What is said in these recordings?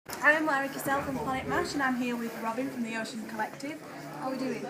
I'm Larry Cassell from Planet Mash, and I'm here with Robin from the Ocean Collective. How are we doing?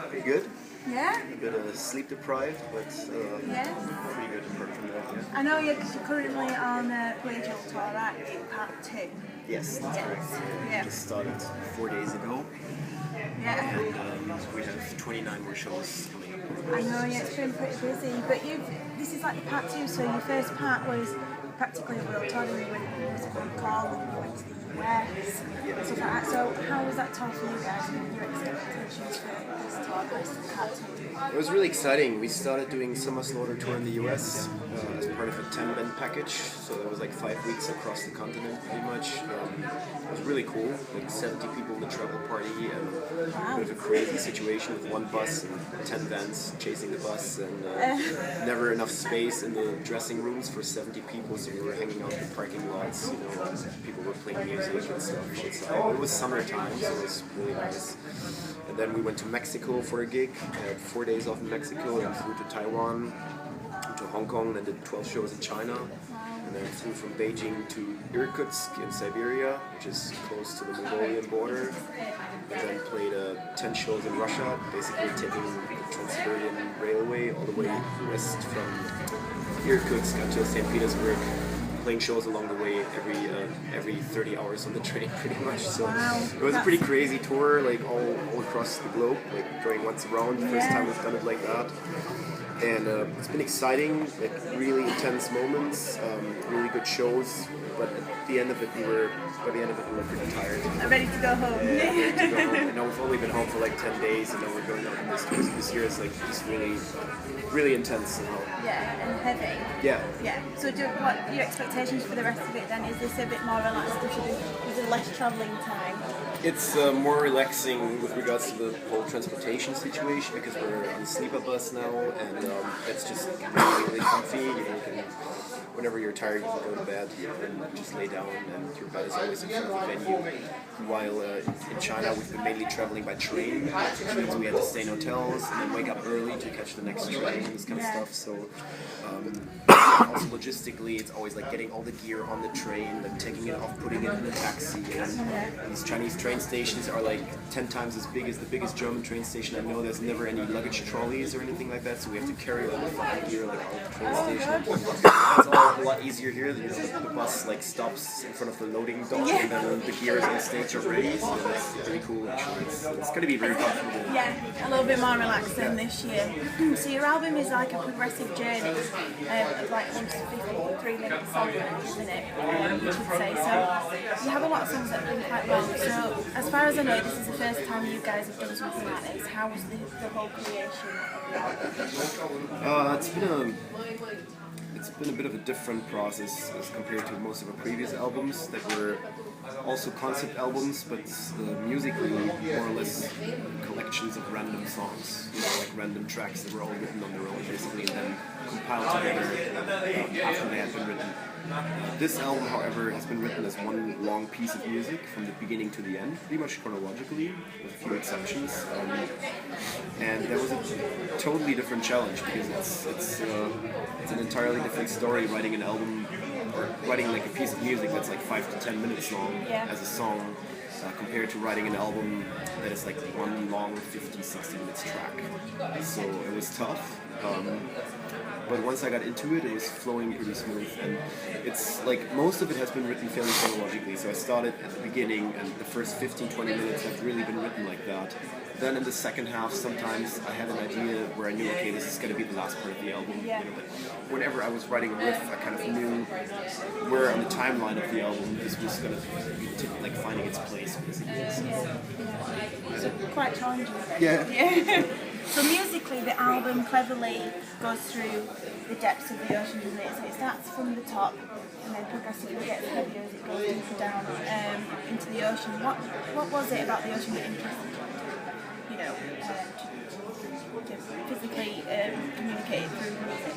Pretty good. Yeah? A bit sleep deprived, but Yeah? pretty good apart from that. Yeah. I know you're currently on Pelagial tour, aren't you? Part 2. Yes, that's correct. Yeah. Just started 4 days ago, Yeah. and we have 29 more shows coming up. I know, yeah, it's been pretty busy, but this is like the part 2, so your first part was practically a world tour, and you went to musical call, and you went to the US, and stuff like that. So how was that tour for you guys, and your expectations for this tour, this part 2? It was really exciting. We started doing Summer Slaughter tour in the US as part of a 10-band package, so there was like 5 weeks across the continent pretty much. It was really cool, like 70 people in the travel party, and a bit of a crazy situation with one bus and 10 vans chasing the bus, and never enough space in the dressing rooms for 70 people, so we were hanging out in the parking lots, you know, people were playing music and stuff outside. It was summertime, so it was really nice. And then we went to Mexico for a gig. I had 4 days off in Mexico, then flew to Taiwan, to Hong Kong, then did 12 shows in China, and then flew from Beijing to Irkutsk in Siberia, which is close to the Mongolian border, and then played 10 shows in Russia, basically taking the Trans-Siberian Railway all the way west from Irkutsk until St. Petersburg, playing shows along the way every 30 hours on the train pretty much. So it was a pretty crazy tour, like all across the globe, like going once around. First time we've done it like that. And it's been exciting, like really intense moments, really good shows. But at the end of it, we were pretty tired. I'm ready to go home. Yeah, ready to go home. And now we've only been home for like 10 days, and now we're going out on this tour. So this year is like just really intense somehow. Yeah, and heavy. Yeah. Yeah. So what are your expectations for the rest of it then? Is this a bit more relaxed? Is there less travelling time? It's more relaxing with regards to the whole transportation situation, because we're on a sleeper bus now, and it's just really comfy. You know, you can, whenever you're tired, you can go to bed and just lay down, and your bed is always in front of the venue. While in China, we've been mainly traveling by train, which means we had to stay in hotels and then wake up early to catch the next train and this kind of stuff. So also logistically, it's always like getting all the gear on the train, then taking it off, putting it in a taxi. And these Chinese train stations are like 10 times as big as the biggest German train station I know. There's never any luggage trolleys or anything like that, so we have to carry all the fucking gear like out the train station. It's all a lot easier here. You know, the bus like stops in front of the loading dock, and then the gears and states are ready. So it's pretty cool. Actually, it's going to be very comfortable. Yeah, a little bit more relaxed than this year. So your album is like a progressive journey of like 1 to 3 minute songs, isn't it? You should say. So you have a lot of songs that have been quite long. So as far as I know, this is the first time you guys have done something like this. How was the whole creation of the album? It's been a bit of a different process as compared to most of our previous albums that were also concept albums, but musically more or less collections of random songs, you know, like random tracks that were all written on their own basically, and then compiled together after they had been written. This album, however, has been written as one long piece of music from the beginning to the end, pretty much chronologically, with a few exceptions. And that was a totally different challenge, because it's an entirely different story writing an album, or writing like a piece of music that's like 5 to 10 minutes long as a song, compared to writing an album that is like one long 50-60 minutes track. So it was tough. But once I got into it, it was flowing pretty smooth, and it's like most of it has been written fairly chronologically. So I started at the beginning, and the first 15-20 minutes have really been written like that. Then in the second half, sometimes I had an idea where I knew, okay, this is going to be the last part of the album. You know, but whenever I was writing a riff, I kind of knew where on the timeline of the album this was going to be like finding its place, basically. So quite challenging. Yeah. So musically, the album cleverly goes through the depths of the ocean, doesn't it? So it starts from the top, and then progressively gets heavier as it goes deeper down into the ocean. What was it about the ocean that interested you, to physically communicate through music?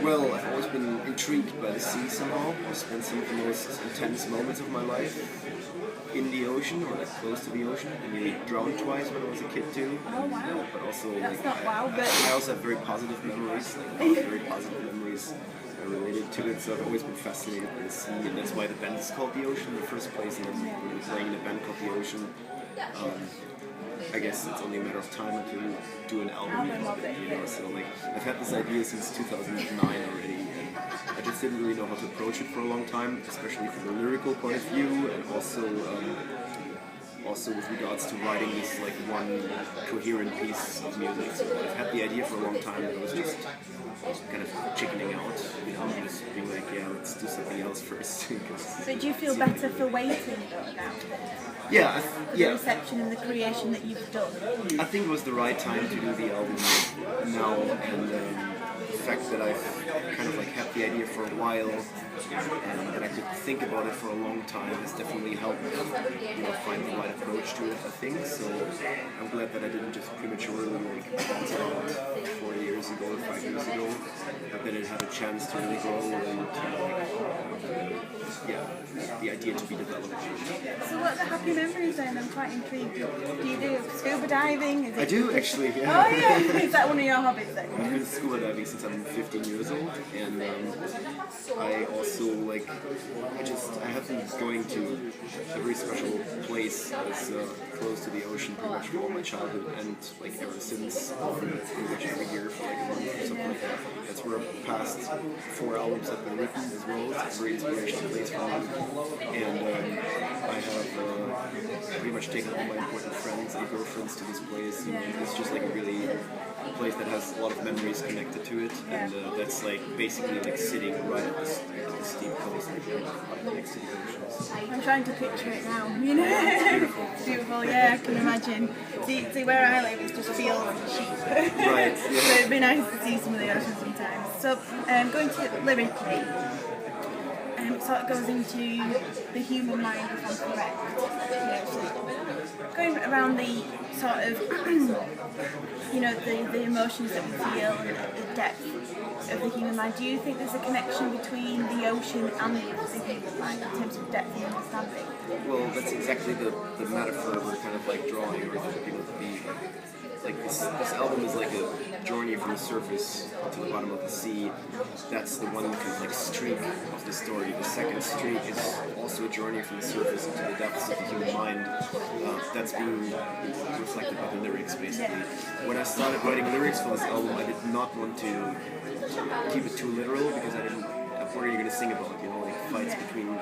Well, I've always been intrigued by the sea somehow. I spent some of the most intense moments of my life in the ocean, or like close to the ocean. I nearly drowned twice when I was a kid too. Oh wow! But also, that's like, not wow, but I also have very positive memories, like very positive memories. I related to it, so I've always been fascinated by the sea, and that's why the band is called The Ocean in the first place, and then when we're playing in a band called The Ocean, I guess it's only a matter of time until you do an album, you know, so like, I've had this idea since 2009 already, and I just didn't really know how to approach it for a long time, especially from a lyrical point of view, and also with regards to writing this like one coherent piece of music. So I've had the idea for a long time, but I was just kind of chickening out, you know, just being like, yeah, let's do something else first. But do you feel better for waiting though now? Yeah, The reception and the creation that you've done? I think it was the right time to do the album now, and the fact that I've kind of like had the idea for a while and that I could think about it for a long time has definitely helped, you know, find the right approach to it, I think. So I'm glad that I didn't just prematurely like bounce it out 4 years ago or 5 years ago, but that it had a chance to really grow and the idea to be developed. So what are the happy memories then? I'm quite intrigued. Do you do scuba diving? Is it I do actually, yeah. Oh yeah, is that one of your hobbies then? I've been scuba diving since I'm 15 years old, and I also like, I have been going to a very special place that's close to the ocean pretty much for all my childhood, and like ever since, pretty much every year for like a month or something like that. That's where past 4 albums have been written as well. It's a very inspirational place for me, and I have pretty much taken all my important friends and girlfriends to this place, and it's just like a really place that has a lot of memories connected to it, and that's like basically like sitting right at the steep coast, right next to the ocean. I'm trying to picture it now, you know. It's beautiful, yeah, I can imagine. See where I live, it's just fields and sheep. Right, yeah. So it'd be nice to see some of the ocean sometimes. So going to lyrically, sort of goes into the human mind, if I'm correct. Yeah, so going around the sort of, you know, the emotions that we feel and the depth of the human mind. Do you think there's a connection between the ocean and the human mind in terms of depth and understanding? Well, that's exactly the metaphor we're kind of like drawing, or for people to be like this album is like a journey from the surface to the bottom of the sea. That's the one kind of like streak of the story. The second streak is also a journey from the surface into the depths of the human mind. That's being reflected by the lyrics, basically. When I started writing lyrics for this album, I did not want to keep it too literal, because what are you going to sing about, you know, like fights between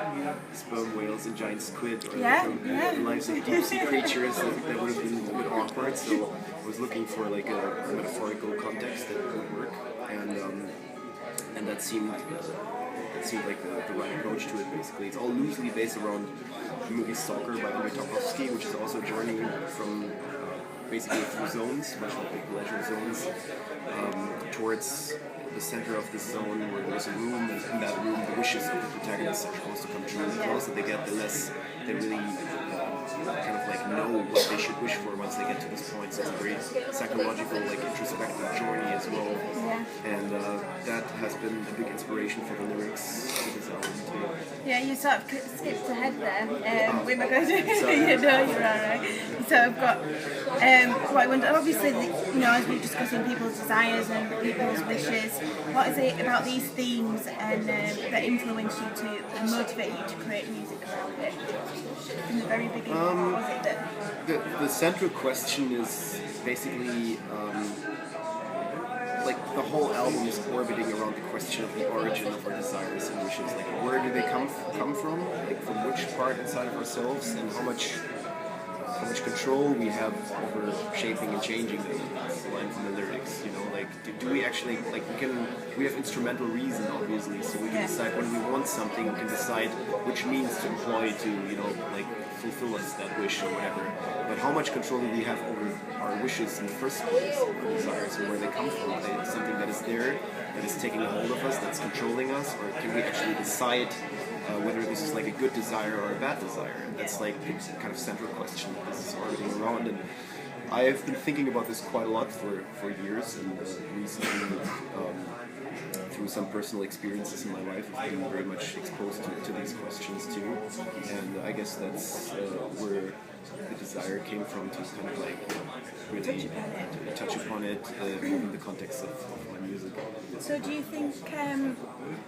sperm whales and giant squid, or the lives of deep sea creatures. That would have been a bit awkward, so I was looking for like a metaphorical context that would work, and that seemed like the right approach to it. Basically, it's all loosely based around the movie Stalker by Andrei Tarkovsky, which is also a journey from basically through zones, much like the Pelagial zones, towards the center of this zone where there's a room, and in that room the wishes of the protagonists are supposed to come true. The closer they get, the less they really kind of like know what they should wish for once they get to this point. So it's a very psychological, like introspective journey as well. And that has been a big inspiration for the lyrics of this album too. Yeah, you sort of skipped ahead there with my question. You know, you're alright. So I've got what I wonder, obviously, you know, as we're discussing people's desires and people's wishes, what is it about these themes and that influence you to and motivate you to create music around it? In the very beginning, was it that? The central question is basically like the whole album is orbiting around the question of the origin of our desires and wishes. Like, where do they come from? Like, from which part inside of ourselves, and how much control we have over shaping and changing them. That's the line from the lyrics, you know, like do we actually, like, we have instrumental reason, obviously, so we can decide when we want something, we can decide which means to employ to, you know, like fulfill us that wish or whatever. But how much control do we have over our wishes in the first place, our desires, or where they come from? Are they something that is there, that is taking a hold of us, that's controlling us, or can we actually decide whether this is like a good desire or a bad desire? And that's like the kind of central question that this is orbiting around. And I have been thinking about this quite a lot for years, and recently, through some personal experiences in my life, I've been very much exposed to these questions too. And I guess that's where the desire came from, to kind of like really touch upon it in the context of my music. So do you think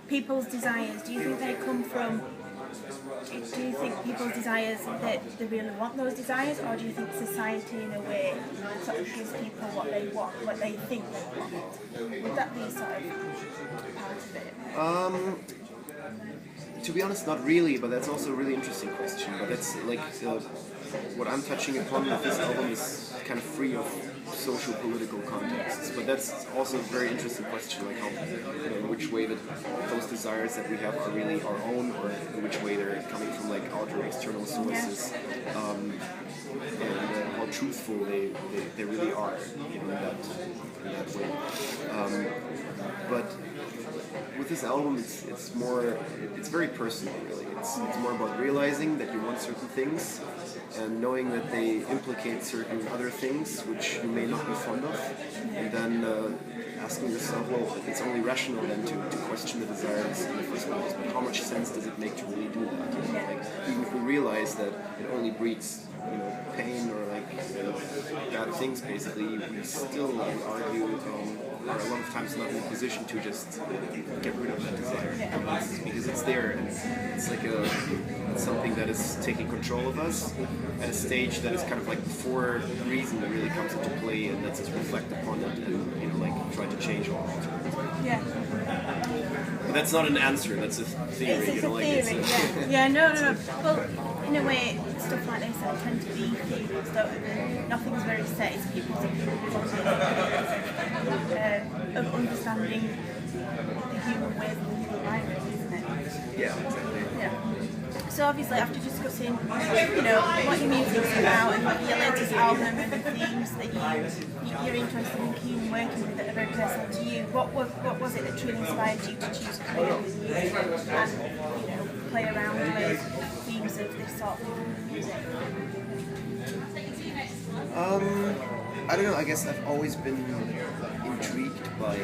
people's desires, do you think they come from, do you think people's desires that they really want those desires, or do you think society in a way sort of gives people what they want, what they think they want? Would that be sort of part of it? To be honest, not really, but that's also a really interesting question. But that's like what I'm touching upon with this album is kind of free of social political contexts. But that's also a very interesting question, like how, in which way that those desires that we have are really our own, or in which way they're coming from like outer external sources, and how truthful they really are, in that way. But with this album, it's very personal, really. It's more about realizing that you want certain things and knowing that they implicate certain other things which you may not be fond of, and then asking yourself, well, it's only rational then to question the desires in the first place, but how much sense does it make to really do that? Like, even if we realize that it only breeds pain or bad things, basically, we still argue are a lot of times not in a position to just get rid of that desire, because it's there, and it's like it's something that is taking control of us at a stage that is kind of like before reason really comes into play and lets us reflect upon it and try to change or alter it. Yeah. But that's not an answer, that's a theory. It's a theory, yeah. No. Well, in a way, stuff like this tend to be theories, don't they? Nothing's very set, it's people's opinions of understanding the human way, the human mind, isn't it? Yeah, exactly. Yeah. So obviously, after discussing, what your music's about and your latest album and the themes that you're interested in keen working with that are very personal to you, what was it that truly inspired you to choose to create this music and play around with themes of this sort of music? I don't know. I guess I've always been intrigued by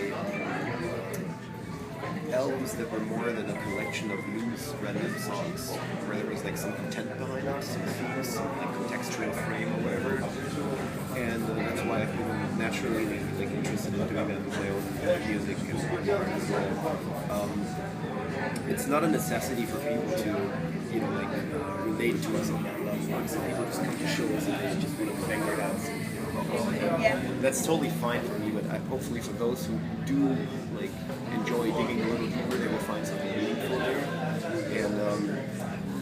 albums that were more than a collection of loose, random songs, where there was like some intent behind them, some themes, some like contextual frame or whatever. And that's why I've been naturally like interested in doing that with my own music and art as well. It's not a necessity for people to, relate to us on that level. Some people just come to shows and they just want to bang their heads. That's totally fine for me, but hopefully for those who do enjoy digging a little deeper, they will find something meaningful there. And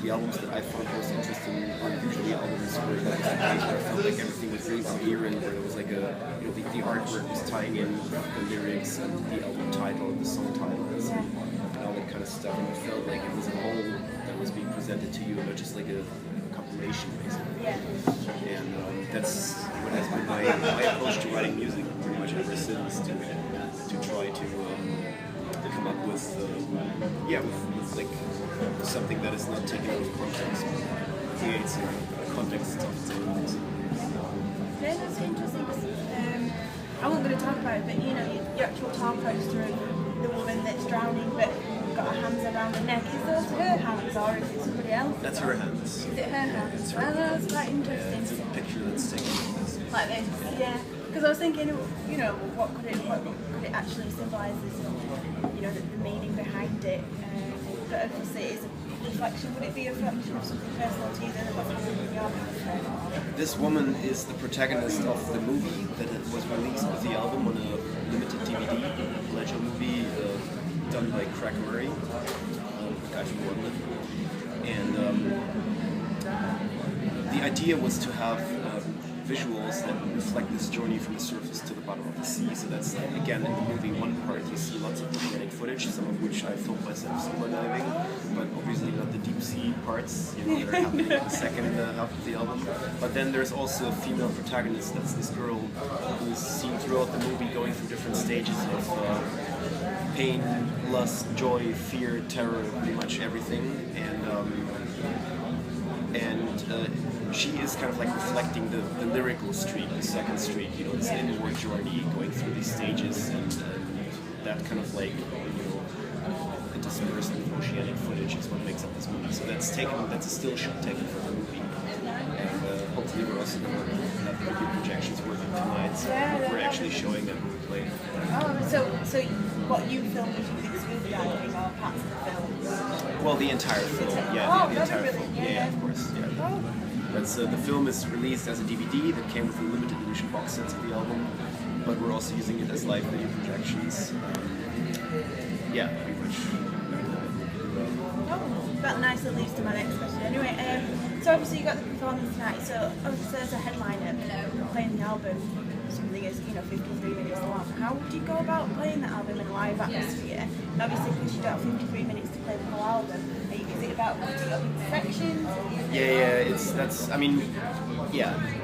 the albums that I found most interesting were usually albums where I felt like everything was really coherent, where there was the artwork was tying in the lyrics and the album title and the song titles and all that kind of stuff, and it felt like it was a whole that was being presented to you, and not just like a compilation, basically. And that's what has been my approach to writing music pretty much ever since, to try to come up with something that is not taken out of context, creates a context of its own music. Yeah, that's interesting. I wasn't going to talk about it, but your actual tar poster of the woman that's drowning but got her hands around her neck, is those her hands or is it somebody else? That's her hands. Is it her hands? Well, that's quite interesting. It's a picture that's taken like this. Like this, yeah. Because I was thinking, what could it actually symbolise as, the meaning behind it? But obviously it's a reflection. Would it be a reflection of something personal to you that what's happening in your life? This woman is the protagonist of the movie that was released with the album on a limited DVD, a Pelagial movie done by Craig Murray, a guy from London. And the idea was to have visuals that reflect this journey from the surface to the bottom of the sea. So that's, again, in the movie, one part you see lots of organic footage, some of which I filmed myself scuba diving, but obviously not the deep sea parts that are happening in the second half of the album. But then there's also a female protagonist, that's this girl who's seen throughout the movie going through different stages of pain, lust, joy, fear, terror, pretty much everything. And she is kind of like reflecting the lyrical streak, the second streak, this inward journey going through these stages, and that kind of interspersed with oceanic footage is what makes up this movie. So that's a still shot taken from the movie. And hopefully we're also going to have the movie projections working tonight. So we're actually showing them when we play. Oh, so what you filmed was you did scuba diving or parts of the film? Well, the entire film. Yeah, the entire film. Yeah, of course. Yeah. Oh. That's the film is released as a DVD that came with the limited edition box sets of the album, but we're also using it as live video projections. Yeah, pretty much. Oh, that nicely leads to my next question. Anyway, so obviously you got the performance tonight. So obviously as a headliner, playing the album, something is 53 minutes long. How would you go about playing that album in a live atmosphere? And obviously because you don't have 53 minutes to play the whole album, is it about putting up in sections?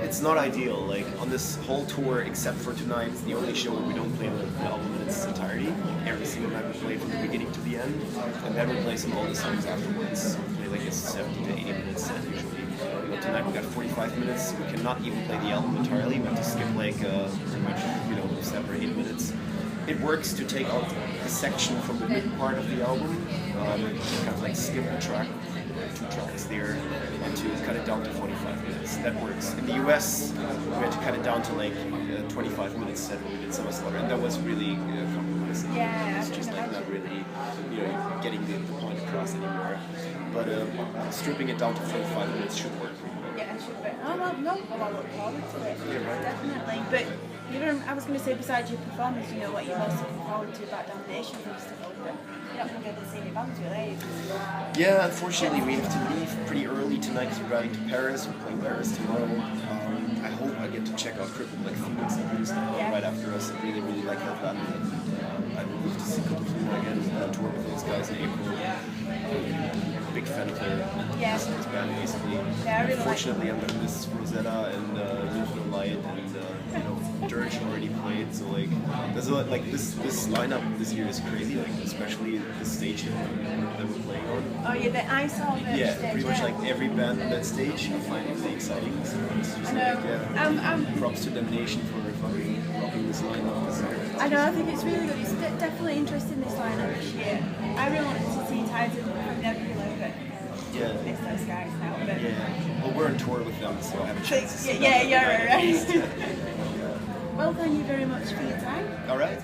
It's not ideal. Like on this whole tour, except for tonight, it's the only show where we don't play the album in its entirety. Like every single night we play from the beginning to the end, and then we play some all the songs afterwards. We play like a 70 to 80 minute set usually. But tonight we got 45 minutes. We cannot even play the album entirely. We have to skip like pretty much 7 or 8 minutes. It works to take out a section from the mid part of the album, kind of like skip a track, 2 tracks there, and to cut it down to 45 minutes. That works. In the US, we had to cut it down to like 25 minutes set when we did Summer Slaughter, and that was really compromising. Yeah, it's just like not really, getting the point across anymore. But stripping it down to 45 minutes should work. Yeah, it should be. Oh, well, no, I look forward to it. Yeah, right. Definitely. But I was going to say, besides your performance, what you're most looking forward to about Damnation Festival, but you're not going to be able to see any bands, really. Yeah, unfortunately, we have to leave pretty early tonight because we're driving to Paris. We're playing Paris tomorrow. I hope I get to check out Crippled Like Phoenix and Bruce right after us. I really, really like that band. I would love to see Crippled again, tour with those guys in April. Big fan of their band, basically. Yeah, I really Unfortunately, I'm gonna miss Rosetta and Live No Light and Dirge already played. So like, there's a lot, like this lineup this year is crazy. Like especially the stage that we're playing on. Oh yeah, I saw the Yeah, stage, pretty much like every band on that stage. I find it really exciting. So it's just props to Damnation for fucking rocking this lineup this year. I know, I think it's really good. It's definitely interesting this lineup this year. I really wanted to see Tides of Nebula, but it's those guys now. But well, we're on tour with them, so I have a chance to see them. Right. Well, thank you very much for your time. All right.